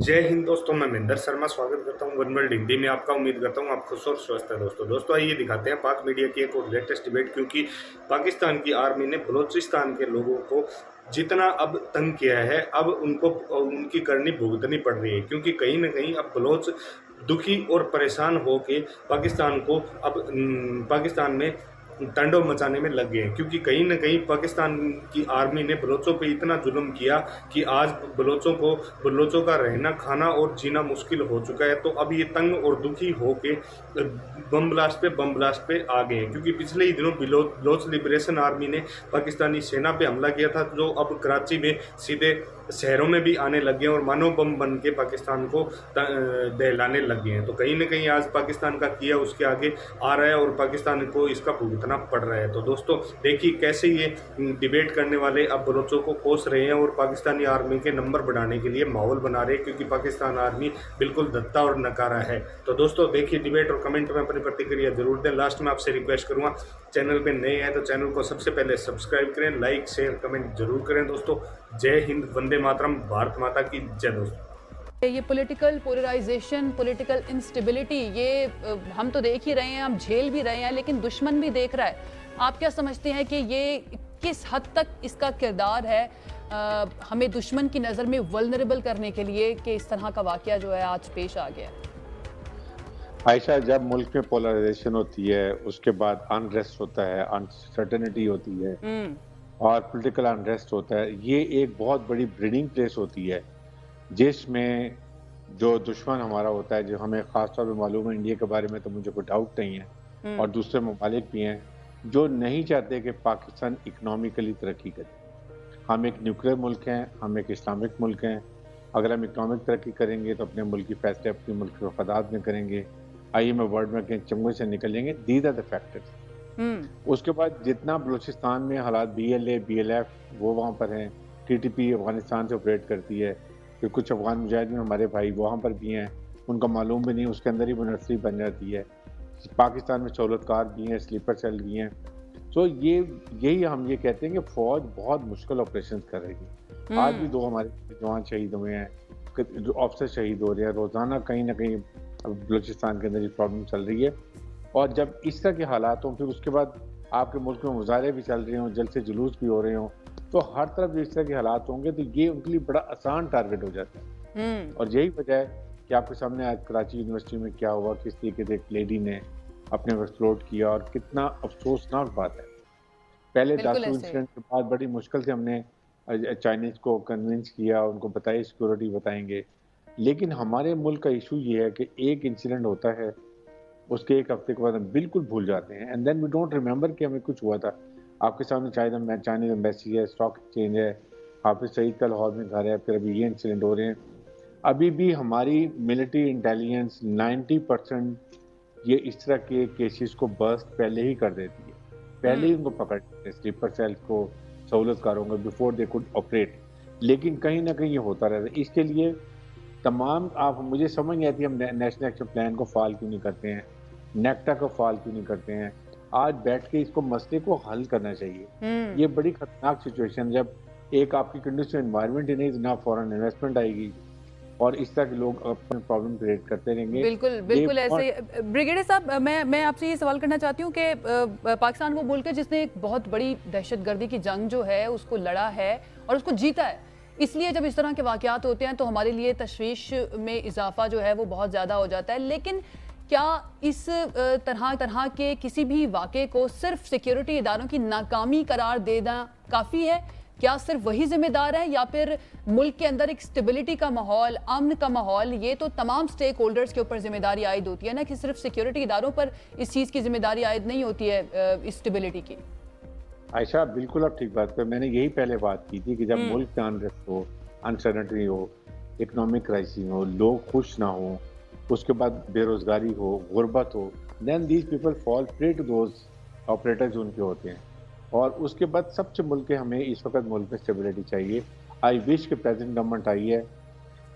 जय हिंद दोस्तों, मैं महेंद्र शर्मा स्वागत करता हूं वन वर्ल्ड हिंदी में आपका। उम्मीद करता हूं आप खुश और स्वस्थ हैं। दोस्तों आइए दिखाते हैं पाक मीडिया की एक और लेटेस्ट डिबेट, क्योंकि पाकिस्तान की आर्मी ने बलूचिस्तान के लोगों को जितना अब तंग किया है, अब उनको उनकी करनी भुगतनी पड़ रही है, क्योंकि कहीं ना कहीं अब बलोच दुखी और परेशान होके पाकिस्तान को अब पाकिस्तान में तांडव मचाने में लग गए हैं। क्योंकि कहीं ना कहीं पाकिस्तान की आर्मी ने बलोचों पे इतना जुल्म किया कि आज बलोचों का रहना खाना और जीना मुश्किल हो चुका है। तो अब ये तंग और दुखी होके बम ब्लास्ट पे आ गए हैं। क्योंकि पिछले ही दिनों बलोच लिबरेशन आर्मी ने पाकिस्तानी सेना पे हमला किया था, जो अब कराची में सीधे शहरों में भी आने लग गए हैं और मानव बम बन के पाकिस्तान को दहलाने लग गए हैं। तो कहीं ना कहीं आज पाकिस्तान का किया उसके आगे आ रहा है और पाकिस्तान को इसका भुगतना पड़ रहा है। तो दोस्तों देखिए कैसे ये डिबेट करने वाले अब बलोचों को कोस रहे हैं और पाकिस्तानी आर्मी के नंबर बढ़ाने के लिए माहौल बना रहे हैं, क्योंकि पाकिस्तान आर्मी बिल्कुल दत्ता और नकारा है। तो दोस्तों देखिए डिबेट और कमेंट में अपनी प्रतिक्रिया जरूर दें। लास्ट में आपसे रिक्वेस्ट करूंगा, चैनल पे नए हैं तो चैनल को सबसे पहले सब्सक्राइब करें, लाइक शेयर कमेंट जरूर करें। दोस्तों जय हिंद, वंदे मातरम, भारत माता की जय। दोस्तों ये पॉलिटिकल पोलराइजेशन, पॉलिटिकल इंस्टेबिलिटी, ये हम तो देख ही रहे हैं, हम झेल भी रहे हैं, लेकिन दुश्मन भी देख रहा है। आप क्या समझते हैं कि ये किस हद तक इसका किरदार है हमें दुश्मन की नज़र में वल्नरेबल करने के लिए कि इस तरह का वाकया जो है आज पेश आ गया? आयशा, जब मुल्क में पोलराइजेशन होती है उसके बाद अनरेस्ट होता है, अनसर्टेनिटी होती है और पॉलिटिकल अनरेस्ट होता है, ये एक बहुत बड़ी ब्रीडिंग प्लेस होती है जिसमें जो दुश्मन हमारा होता है, जो हमें ख़ास तौर पे मालूम है इंडिया के बारे में तो मुझे कोई डाउट नहीं है, और दूसरे ममालिक भी हैं जो नहीं चाहते कि पाकिस्तान इकनॉमिकली तरक्की करे। हम एक न्यूक्लियर मुल्क हैं, हम एक इस्लामिक मुल्क हैं। अगर हम इकनॉमिक तरक्की करेंगे तो अपने मुल्क की फैसले अपने मुल्क के मफादात में करेंगे, IMF वर्ल्ड बैंक के चंगुल से निकलेंगे। These are the factors. उसके बाद जितना बलूचिस्तान में हालात BLA BLF वो वहाँ पर हैं, TTP अफगानिस्तान से ऑपरेट करती है, कि कुछ अफगान मुजाहिदीन हमारे भाई वहाँ पर भी हैं, उनका मालूम भी नहीं, उसके अंदर ही वो नर्सरी बन जाती है। पाकिस्तान में सहूलतकार भी हैं, स्लीपर सेल भी हैं। तो यही हम ये कहते हैं कि फ़ौज बहुत मुश्किल ऑपरेशन कर रही है। आज भी 2 हमारे जवान शहीद हुए हैं, जो ऑफिसर शहीद हो रहे हैं रोज़ाना, कहीं ना कहीं बलूचिस्तान के अंदर ये प्रॉब्लम चल रही है। और जब इस तरह के हालात हों, फिर उसके बाद आपके मुल्क में मुजाहरे भी चल रहे हों, जल्द से जुलूस भी हो रहे हों, तो हर तरफ इस तरह के हालात होंगे तो ये उनके लिए बड़ा आसान टारगेट हो जाता है। और यही वजह है कि आपके सामने आज कराची यूनिवर्सिटी में क्या हुआ, किस तरीके से एक लेडी ने अपने को एक्सप्लोर किया, और कितना अफसोसनाक बात है। पहले दासू इंसिडेंट के बाद बड़ी मुश्किल से हमने चाइनीज़ को कन्विंस किया, उनको बताया सिक्योरिटी बताएंगे, लेकिन हमारे मुल्क का इशू ये है कि एक इंसिडेंट होता है, उसके एक हफ्ते के बाद हम बिल्कुल भूल जाते हैं, and then we don't remember कि हमें कुछ हुआ था। आपके सामने चाइनीज एम्बेसी है, स्टॉक एक्सचेंज है, हाफिज सईद का लाहौर में घर है, फिर अभी ये इंसिडेंट हो रहे हैं। अभी भी हमारी मिलिट्री इंटेलिजेंस 90% ये इस तरह के केसेस को बर्स्ट पहले ही कर देती है, पहले ही उनको पकड़ लेते हैं, स्लीपर सेल को, सहूलतकारों को, बिफोर दे कुड ऑपरेट। लेकिन कहीं ना कहीं ये होता रहता है। इसके लिए तमाम आप मुझे समझ नहीं आती हम नेशनल एक्शन प्लान को फाल क्यों नहीं करते हैं, नेक्टा को फाल क्यों नहीं करते हैं। आज बैठ के इसको मसले को हल करना चाहिए। ये बड़ी खतरनाक सिचुएशन, जब एक आपकी कंडीशन एनवायरनमेंट ही नहीं, ना फॉरेन इन्वेस्टमेंट आएगी और इस तरह के लोग अपने प्रॉब्लम क्रिएट करते रहेंगे। बिल्कुल ऐसे। ब्रिगेडियर साहब, मैं आपसे ये सवाल करना चाहती हूँ कि पाकिस्तान वो मुल्क है जिसने एक बहुत बड़ी दहशतगर्दी की जंग जो है उसको लड़ा है और उसको जीता है, इसलिए जब इस तरह के वाक़यात होते हैं तो हमारे लिए तशवीश में इजाफा जो है वो बहुत ज़्यादा हो जाता है। लेकिन क्या इस तरह के किसी भी वाक़े को सिर्फ सिक्योरिटी इदारों की नाकामी करार देना काफ़ी है? क्या सिर्फ वही जिम्मेदार है, या फिर मुल्क के अंदर एक स्टेबिलिटी का माहौल, अमन का माहौल, ये तो तमाम स्टेक होल्डर्स के ऊपर जिम्मेदारी आयद होती है ना, कि सिर्फ सिक्योरिटी इदारों पर इस चीज़ की जिम्मेदारी आयद नहीं होती है इस स्टेबिलिटी की? आयशा, बिल्कुल आप ठीक बात कर, मैंने यही पहले बात की थी कि जब मुल्क में अनरेस्ट हो, अनसर्टेनिटी हो, इकोनॉमिक क्राइसिस हो, लोग खुश ना हो, उसके बाद बेरोजगारी हो, गुर्बत हो, then these people fall prey to those operators जो उनके होते हैं। और उसके बाद सबसे मुल्क हमें इस वक्त मुल्क में स्टेबिलिटी चाहिए। आई विश के प्रेजेंट गवर्नमेंट आई है,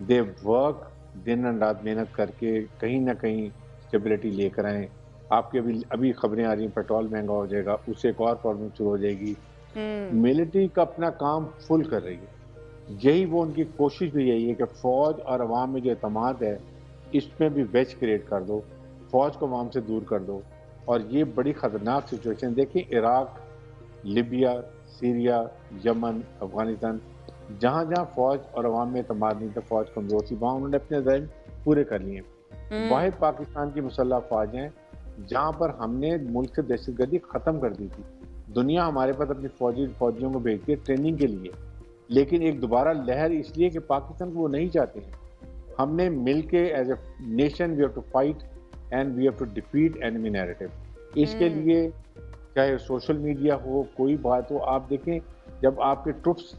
दे वर्क दिन और रात मेहनत करके कहीं ना कहीं स्टेबिलिटी लेकर आएँ। आपके अभी खबरें आ रही हैं पेट्रोल महंगा हो जाएगा, उससे एक और प्रॉब्लम शुरू हो जाएगी। मिलिट्री का अपना काम फुल कर रही है, यही वो उनकी कोशिश भी यही है कि फ़ौज और अवाम में जो एतमाद है, इसमें भी वेज क्रिएट कर दो, फ़ौज को अवाम से दूर कर दो। और ये बड़ी ख़तरनाक सिचुएशन देखिए, Iraq, Libya, Syria, Yemen, Afghanistan, जहाँ-जहाँ फ़ौज और अवाम में एतमाद नहीं था, फ़ौज कमज़ोर थी, वहाँ उन्होंने अपने अज़ाइम पूरे कर लिए। वाहिद पाकिस्तान की मुसल्लह फ़ौज हैं, जहाँ पर हमने मुल्क से दहशतगर्दी ख़त्म कर दी थी। दुनिया हमारे पास अपनी फ़ौजियों को भेजती है ट्रेनिंग के लिए, लेकिन एक दोबारा लहर इसलिए कि पाकिस्तान को वो नहीं चाहते हैं। हमने मिल के as a nation we have to fight and we have to defeat enemy narrative. इसके लिए चाहे सोशल मीडिया हो, कोई बात हो, आप देखें जब आपके ट्रुप्स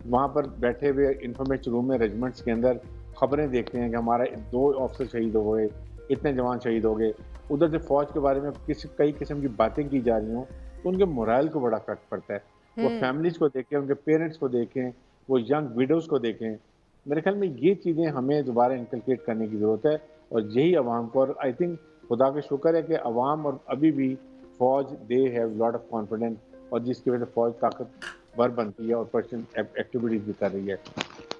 वहाँ पर बैठे हुए इंफॉर्मेशन रूम में रेजिमेंट्स के अंदर खबरें देखते हैं कि हमारा 2 ऑफिसर शहीद हो गए, इतने जवान शहीद हो गए, उधर से फ़ौज के बारे में कई किस्म की बातें की जा रही हों, तो उनके मोरल को बड़ा इफेक्ट पड़ता है। वो फैमिलीज़ को देखें, उनके पेरेंट्स को देखें, वो यंग विडोज़ को देखें। मेरे ख्याल में ये चीज़ें हमें दोबारा इनकलकेट करने की ज़रूरत है और यही अवाम को, और आई थिंक खुदा का शुक्र है कि अवाम और अभी भी फ़ौज they have lot of confidence, और जिसकी वजह से फ़ौज ताकतवर बनती है और ऑपरेशन एक्टिविटीज़ भी कर रही है।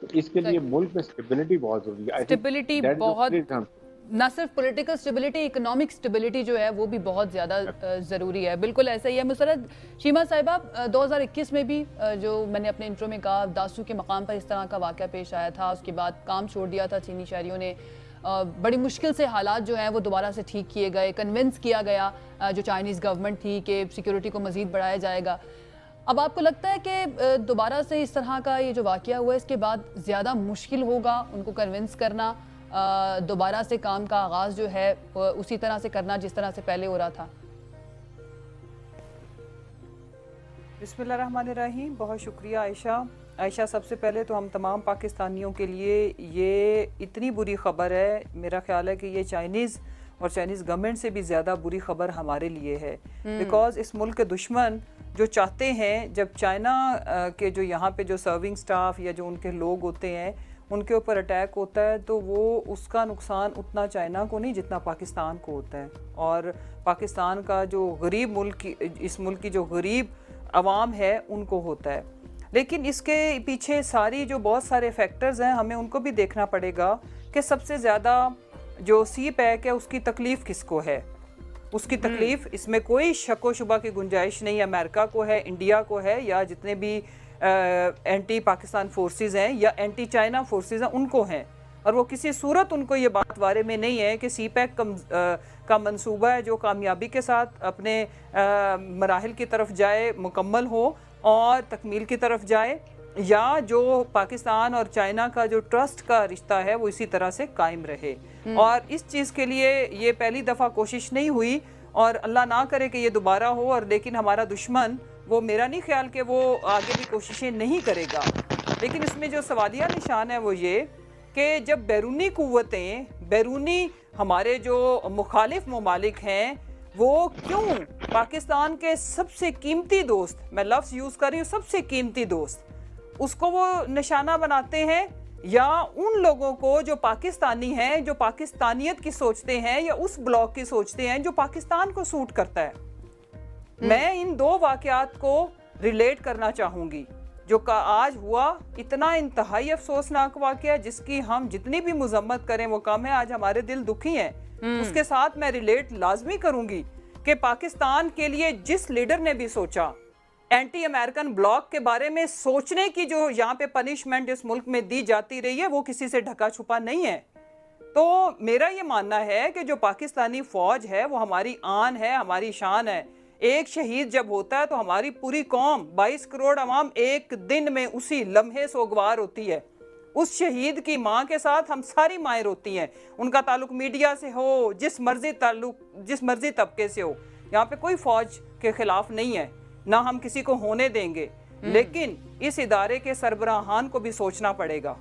तो इसके लिए मुल्क में स्टेबिलिटी बहुत ज़रूरी है। स्टेबिलिटी बहुत, ना सिर्फ पॉलिटिकल स्टेबिलिटी, इकोनॉमिक स्टेबिलिटी जो है वो भी बहुत ज़्यादा ज़रूरी है। बिल्कुल ऐसा ही है मुसरत। शीमा साहिबा, 2021 में भी जो मैंने अपने इंट्रो में कहा, दासू के मकाम पर इस तरह का वाक़या पेश आया था, उसके बाद काम छोड़ दिया था चीनी शहरियों ने। बड़ी मुश्किल से हालात जो हैं वो दोबारा से ठीक किए गए, कन्विंस किया गया जो चाइनीज़ गवर्नमेंट थी कि सिक्योरिटी को मज़ीद बढ़ाया जाएगा। अब आपको लगता है कि दोबारा से इस तरह का ये जो वाक़या हुआ है, इसके बाद ज़्यादा मुश्किल होगा उनको कन्विंस करना, दोबारा से काम का आगाज़ जो है उसी तरह से करना जिस तरह से पहले हो रहा था? बिस्मिल्लाहिर्रहमानिर्रहीम। बहुत शुक्रिया आयशा, सबसे पहले तो हम तमाम पाकिस्तानियों के लिए ये इतनी बुरी ख़बर है, मेरा ख़्याल है कि ये चाइनीज़ और चाइनीज़ गवर्नमेंट से भी ज़्यादा बुरी ख़बर हमारे लिए है। बिकॉज़ इस मुल्क के दुश्मन जो चाहते हैं, जब चाइना के जो यहाँ पे जो सर्विंग स्टाफ या जो उनके लोग होते हैं उनके ऊपर अटैक होता है, तो वो उसका नुकसान उतना चाइना को नहीं जितना पाकिस्तान को होता है। और पाकिस्तान का जो गरीब मुल्क, इस मुल्क की जो गरीब आवाम है उनको होता है। लेकिन इसके पीछे सारी जो बहुत सारे फैक्टर्स हैं, हमें उनको भी देखना पड़ेगा कि सबसे ज़्यादा जो सी पैक है उसकी तकलीफ़ किसको है। उसकी तकलीफ़, इसमें कोई शक व शुबा की गुंजाइश नहीं, अमेरिका को है, इंडिया को है, या जितने भी एंटी पाकिस्तान फोर्सेस हैं या एंटी चाइना फोर्सेस हैं उनको हैं। और वो किसी सूरत उनको ये बात बारे में नहीं है कि सी पैक का मंसूबा है जो कामयाबी के साथ अपने मराहिल की तरफ जाए, मुकम्मल हो और तकमील की तरफ जाए, या जो पाकिस्तान और चाइना का जो ट्रस्ट का रिश्ता है वो इसी तरह से कायम रहे। और इस चीज़ के लिए ये पहली दफ़ा कोशिश नहीं हुई, और अल्लाह ना करे कि ये दोबारा हो। और लेकिन हमारा दुश्मन, वो मेरा नहीं ख्याल कि वो आगे भी कोशिशें नहीं करेगा। लेकिन इसमें जो सवालिया निशान है वो ये कि जब बैरूनी क़ुव्वतें, बैरूनी हमारे जो मुखालिफ ममालिक हैं, वो क्यों पाकिस्तान के सबसे कीमती दोस्त, मैं लफ्ज़ यूज़ कर रही हूँ, सबसे कीमती दोस्त, उसको वो निशाना बनाते हैं, या उन लोगों को जो पाकिस्तानी हैं, जो पाकिस्तानियत की सोचते हैं, या उस ब्लॉक की सोचते हैं जो पाकिस्तान को सूट करता है। मैं इन दो वाक़यात को रिलेट करना चाहूँगी जो का आज हुआ। इतना इंतहाई अफसोसनाक वाक़या जिसकी हम जितनी भी मजम्मत करें वो कम है। आज हमारे दिल दुखी हैं। उसके साथ मैं रिलेट लाजमी करूँगी कि पाकिस्तान के लिए जिस लीडर ने भी सोचा, एंटी अमेरिकन ब्लॉक के बारे में सोचने की जो यहाँ पे पनिशमेंट इस मुल्क में दी जाती रही है, वो किसी से ढका छुपा नहीं है। तो मेरा ये मानना है कि जो पाकिस्तानी फ़ौज है वो हमारी आन है, हमारी शान है। एक शहीद जब होता है तो हमारी पूरी कौम, 22 करोड़ अवाम एक दिन में उसी लम्हे सोगवार होती है। उस शहीद की माँ के साथ हम सारी माएँ रोती हैं, उनका ताल्लुक मीडिया से हो, जिस मर्जी तबके से हो। यहाँ पे कोई फ़ौज के खिलाफ नहीं है, ना हम किसी को होने देंगे। लेकिन इस इदारे के सरबराहान को भी सोचना पड़ेगा।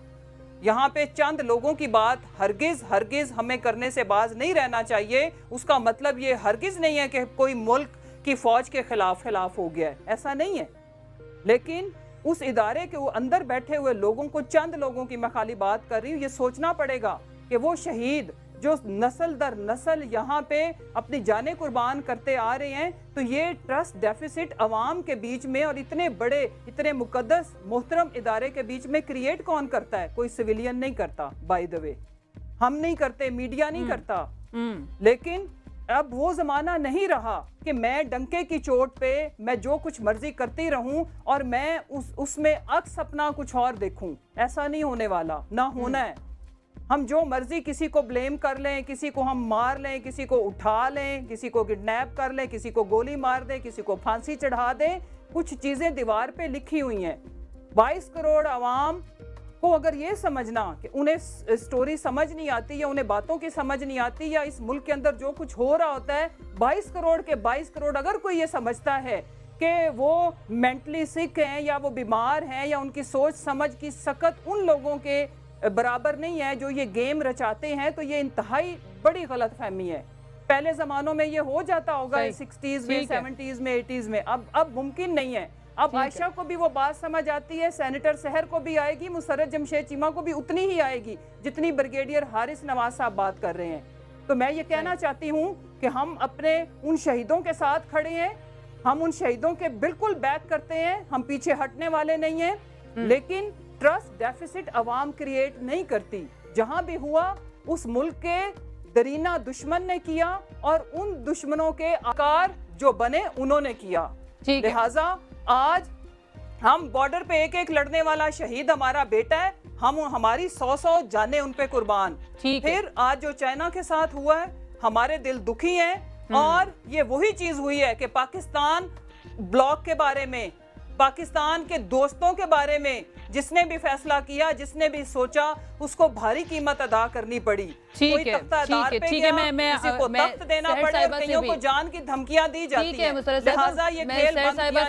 यहाँ पे चंद लोगों की बात हरगिज़ हमें करने से बाज नहीं रहना चाहिए। उसका मतलब ये हरगिज़ नहीं है कि कोई मुल्क की फ़ौज के खिलाफ हो गया है, ऐसा नहीं है। लेकिन उस इदारे के वो अंदर बैठे हुए लोगों को, चंद लोगों की मैं खाली बात कर रही हूँ, ये सोचना पड़ेगा कि वो शहीद जो नस्ल दर नस्ल यहाँ पे अपनी जाने कुर्बान करते आ रहे हैं, तो ये ट्रस्ट डेफिसिट अवाम के बीच में और इतने बड़े, इतने मुकद्दस मोहतरम इदारे के बीच में क्रिएट कौन करता है? कोई सिविलियन नहीं करता, बाय द वे, हम नहीं करते, मीडिया नहीं करता। लेकिन अब वो जमाना नहीं रहा कि मैं डंके की चोट पे मैं जो कुछ मर्जी करती रहूं और मैं उसमें अक्स अपना कुछ और देखूं। ऐसा नहीं होने वाला, ना होना है। हम जो मर्जी किसी को ब्लेम कर लें, किसी को हम मार लें, किसी को उठा लें, किसी को किडनैप कर लें, किसी को गोली मार दें, किसी को फांसी चढ़ा दें, कुछ चीजें दीवार पे लिखी हुई हैं। 22 करोड़ आवाम को अगर ये समझना कि उन्हें स्टोरी समझ नहीं आती या उन्हें बातों की समझ नहीं आती या इस मुल्क के अंदर जो कुछ हो रहा होता है, 22 करोड़ के 22 करोड़ अगर कोई ये समझता है कि वो मेंटली सिक हैं या वो बीमार हैं या उनकी सोच समझ की सकत उन लोगों के बराबर नहीं है जो ये गेम रचाते हैं, तो ये इंतहाई बड़ी गलत फहमी है। पहले जमानों में ये हो जाता होगा, 60s में, 70s में, 80s में, अब मुमकिन नहीं है। अब आयशा को भी वो बात समझ आती है, सेनेटर सहर को भी आएगी, मुसर्रत जमशेद चीमा को भी उतनी ही आएगी जितनी ब्रिगेडियर हारिस नवाज साहब बात कर रहे हैं। तो मैं ये कहना चाहती हूँ कि हम अपने उन शहीदों के साथ खड़े हैं, हम उन शहीदों के बिल्कुल बैक करते हैं, हम पीछे हटने वाले नहीं हैं। लेकिन ट्रस्ट डेफिसिट अवाम क्रिएट नहीं करती। जहां भी हुआ उस मुल्क के दरीना दुश्मन ने किया और उन दुश्मनों के आकार जो बने उन्होंने किया। लिहाजा आज हम बॉर्डर पे एक एक लड़ने वाला शहीद हमारा बेटा है, हम हमारी 100 जाने उन पे कुर्बान। फिर आज जो चाइना के साथ हुआ है, हमारे दिल दुखी हैं और ये वही चीज हुई है कि पाकिस्तान ब्लॉक के बारे में, पाकिस्तान के दोस्तों के बारे में जिसने भी फैसला किया, जिसने भी सोचा, उसको भारी कीमत अदा करनी पड़ी। कोई तख्तादार पे गया, किसी को तख्त देना पड़े, कईयों को जान की धमकियां दी जाती है। लिहाजा ये खेल बंद किया